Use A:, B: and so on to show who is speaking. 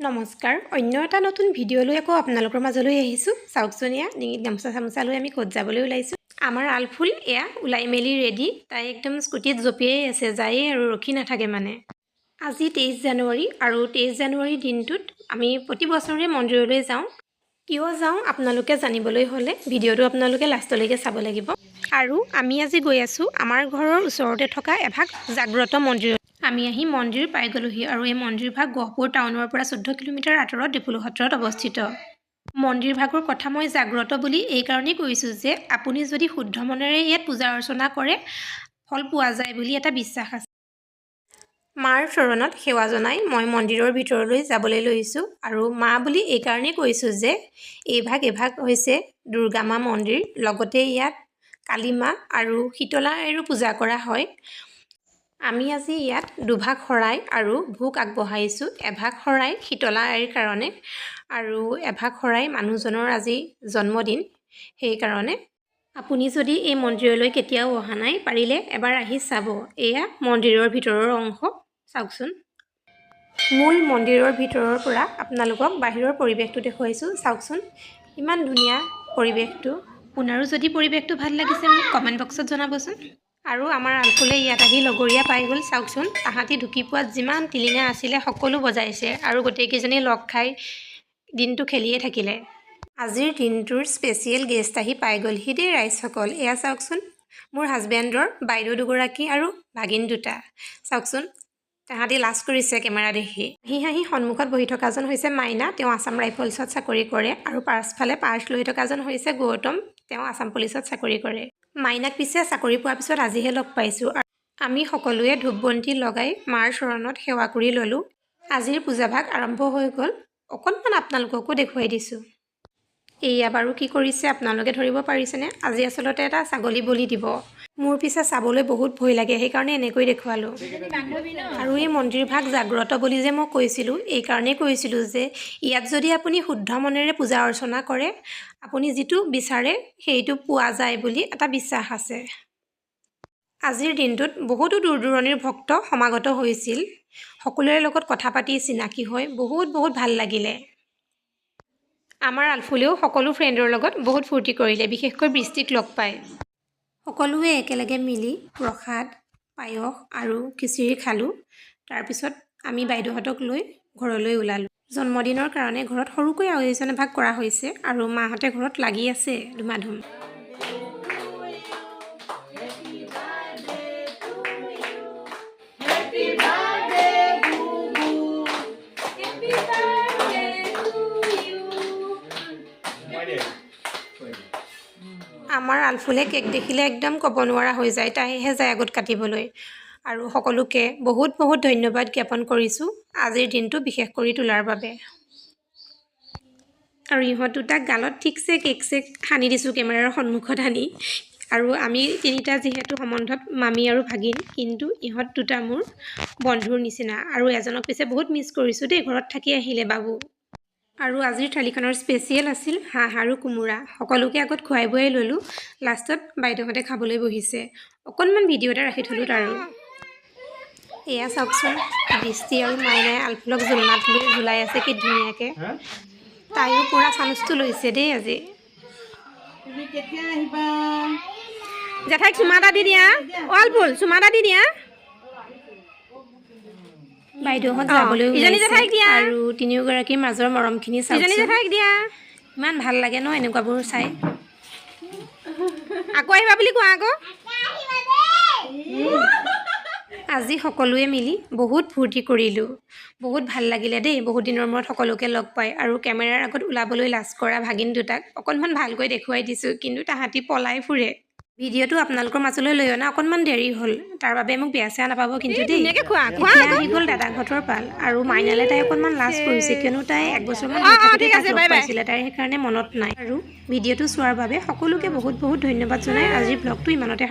A: নমস্কাৰ অন্য এটা নতুন ভিডিঅ' লৈ আকৌ আপোনালোকৰ মাজলৈ আহিছোঁ চাওকচোন এয়া ডিঙিত গামোচা চামোচা লৈ আমি ক'ত যাবলৈ ওলাইছোঁ আমাৰ আলফুল এয়া ওলাই মেলি ৰেডি তাই একদম স্কুটিত জঁপিয়াই আছে যায়েই আৰু ৰখি নাথাকে মানে আজি 23 জানুৱাৰী আৰু 23 জানুৱাৰীৰ দিনটোত আমি প্ৰতি বছৰে মন্দিৰলৈ যাওঁ কিয় যাওঁ আপোনালোকে জানিবলৈ হ'লে ভিডিঅ'টো আপোনালোকে লাষ্টলৈকে চাব লাগিব আৰু আমি আজি গৈ আছোঁ আমাৰ ঘৰৰ ওচৰতে থকা এভাগ জাগ্ৰত মন্দিৰত আমি আহি মন্দিৰ পাই গ'লোহি আৰু এই মন্দিৰভাগ গহপুৰ টাউনৰ পৰা 14 কিলোমিটাৰ আঁতৰত ডিফুলু সত্ৰত অৱস্থিত মন্দিৰভাগৰ কথা মই জাগ্ৰত বুলি এই কাৰণেই কৈছোঁ যে আপুনি যদি শুদ্ধ মনেৰে ইয়াত পূজা অৰ্চনা কৰে ফল পোৱা যায় বুলি এটা বিশ্বাস আছে মাৰ চৰণত সেৱা জনাই মই মন্দিৰৰ ভিতৰলৈ যাবলৈ লৈছোঁ আৰু মা বুলি এই কাৰণেই কৈছোঁ যে এইভাগ হৈছে দুৰ্গা মা মন্দিৰ লগতে ইয়াত কালী মা আৰু শীতলা আইৰো পূজা কৰা হয় আমি আজি ইয়াত দুভাগ শৰাই আৰু ভোগ আগবঢ়াইছোঁ এভাগ শৰাই শীতলা আইৰ কাৰণে আৰু এভাগ শৰাই মানুহজনৰ আজি জন্মদিন সেইকাৰণে আপুনি যদি এই মন্দিৰলৈ কেতিয়াও অহা নাই পাৰিলে এবাৰ আহি চাব এয়া মন্দিৰৰ ভিতৰৰ অংশ চাওকচোন মূল মন্দিৰৰ ভিতৰৰ পৰা আপোনালোকক বাহিৰৰ পৰিৱেশটো দেখুৱাইছোঁ চাওকচোন ইমান ধুনীয়া পৰিৱেশটো আপোনাৰো যদি পৰিৱেশটো ভাল লাগিছে মোক কমেণ্ট বক্সত জনাবচোন আৰু আমাৰ আলফুলে ইয়াত আহি লগৰীয়া পাই গ'ল চাওকচোন তাহাঁতি ঢুকি পোৱাত যিমান টিলিঙা আছিলে সকলো বজাইছে আৰু গোটেইকেইজনী লগ খাই দিনটো খেলিয়ে থাকিলে আজিৰ দিনটোৰ স্পেচিয়েল গেষ্ট আহি পাই গ'লহি দেই ৰাইজসকল এয়া চাওকচোন মোৰ হাজবেণ্ডৰ বাইদেউ দুগৰাকী আৰু ভাগিন দুটা চাওকচোন তাহাঁতি লাজ কৰিছে কেমেৰা দেখি হাঁহি সন্মুখত বহি থকাজন হৈছে মাইনা তেওঁ আছাম ৰাইফলছত চাকৰি কৰে আৰু পাছফালে পাৰ্চ লৈ থকাজন হৈছে গৌতম তেওঁ আছাম পুলিচত চাকৰি কৰে মাইনাক পিছে চাকৰি পোৱাৰ পিছত আজিহে লগ পাইছোঁ আৰু আমি সকলোৱে ধূপ বন্তি লগাই মাৰ চৰণত সেৱা কৰি ল'লোঁ আজিৰ পূজাভাগ আৰম্ভ হৈ গ'ল অকণমান আপোনালোককো দেখুৱাই দিছোঁ এয়া বাৰু কি কৰিছে আপোনালোকে ধৰিব পাৰিছেনে আজি আচলতে এটা ছাগলী বলি দিব মোৰ পিছে চাবলৈ বহুত ভয় লাগে সেইকাৰণে এনেকৈ দেখুৱালোঁ আৰু এই মন্দিৰভাগ জাগ্ৰত বুলি যে মই কৈছিলোঁ এই কাৰণেই কৈছিলোঁ যে ইয়াত যদি আপুনি শুদ্ধ মনেৰে পূজা অৰ্চনা কৰে আপুনি যিটো বিচাৰে সেইটো পোৱা যায় বুলি এটা বিশ্বাস আছে আজিৰ দিনটোত বহুতো দূৰ দূৰণিৰ ভক্ত সমাগত হৈছিল সকলোৰে লগত কথা পাতি চিনাকি হৈ বহুত ভাল লাগিলে আমাৰ আলফুলেও সকলো ফ্ৰেণ্ডৰ লগত বহুত ফূৰ্তি কৰিলে বিশেষকৈ বৃষ্টিক লগ পায় সকলোৱে একেলগে মিলি প্ৰসাদ পায়স আৰু খিচিৰি খালোঁ তাৰপিছত আমি বাইদেউহঁতক লৈ ঘৰলৈ ওলালোঁ জন্মদিনৰ কাৰণে ঘৰত সৰুকৈ আয়োজন এভাগ কৰা হৈছে আৰু মাহঁতে ঘৰত লাগি আছে ধুমাধুম আমাৰ আলফুলে কেক দেখিলে একদম ক'ব নোৱাৰা হৈ যায় তাইহে যায় আগত কাটিবলৈ আৰু সকলোকে বহুত ধন্যবাদ জ্ঞাপন কৰিছোঁ আজিৰ দিনটো বিশেষ কৰি তোলাৰ বাবে আৰু ইহঁত দুটাক গালত ঠিকছে কেক চেক সানি দিছোঁ কেমেৰাৰ সন্মুখত আনি আৰু আমি তিনিটা যিহেতু সম্বন্ধত মামী আৰু ভাগিন কিন্তু ইহঁত দুটা মোৰ বন্ধুৰ নিচিনা আৰু এজনক পিছে বহুত মিছ কৰিছোঁ দেই ঘৰত থাকি আহিলে বাবু আৰু আজিৰ থালিখনৰ স্পেচিয়েল আছিল হাঁহ আৰু কোমোৰা সকলোকে আগত খুৱাই বুৱাই ল'লোঁ লাষ্টত বাইদেউহঁতে খাবলৈ বহিছে অকণমান ভিডিঅ' এটা ৰাখি থ'লোঁ আৰু এয়া চাওকচোন দৃষ্টি আৰু মাইনাই আলফুলক জোলনাত লৈ ঝুলাই আছে কি ধুনীয়াকৈ তাইও পূৰা চামুচটো লৈছে দেই আজি জেঠাইক চুমা এটা দি দিয়া আলফুল চুমা এটা দি দিয়া বাইদেউহঁত যাবলৈ আৰু তিনিওগৰাকীৰ মাজৰ মৰমখিনি দিয়া ইমান ভাল লাগে ন এনেকুৱাবোৰ চাই আকৌ আহিবা বুলি কোৱা আকৌ আজি সকলোৱে মিলি বহুত ফূৰ্তি কৰিলোঁ বহুত ভাল লাগিলে দেই বহুত দিনৰ মূৰত সকলোকে লগ পাই আৰু কেমেৰাৰ আগত ওলাবলৈ লাজ কৰা ভাগিন দুটাক অকণমান ভালকৈ দেখুৱাই দিছোঁ কিন্তু তাহাঁতি পলাই ফুৰে ভিডিঅ'টো আপোনালোকৰ মাজলৈ লৈ অনা অকণমান দেৰি হ'ল তাৰ বাবে মোক বেয়া চেয়া নাপাব কিন্তু দেই আহি গ'ল দাদাহঁতৰ পাল আৰু মাইনালে তাই অকণমান লাজ কৰিছে কিয়নো তাই 1 বছৰমান পাইছিলে তাইৰ সেইকাৰণে মনত নাই আৰু ভিডিঅ'টো চোৱাৰ বাবে সকলোকে বহুত ধন্যবাদ জনাই আজিৰ ব্লগটো ইমানতে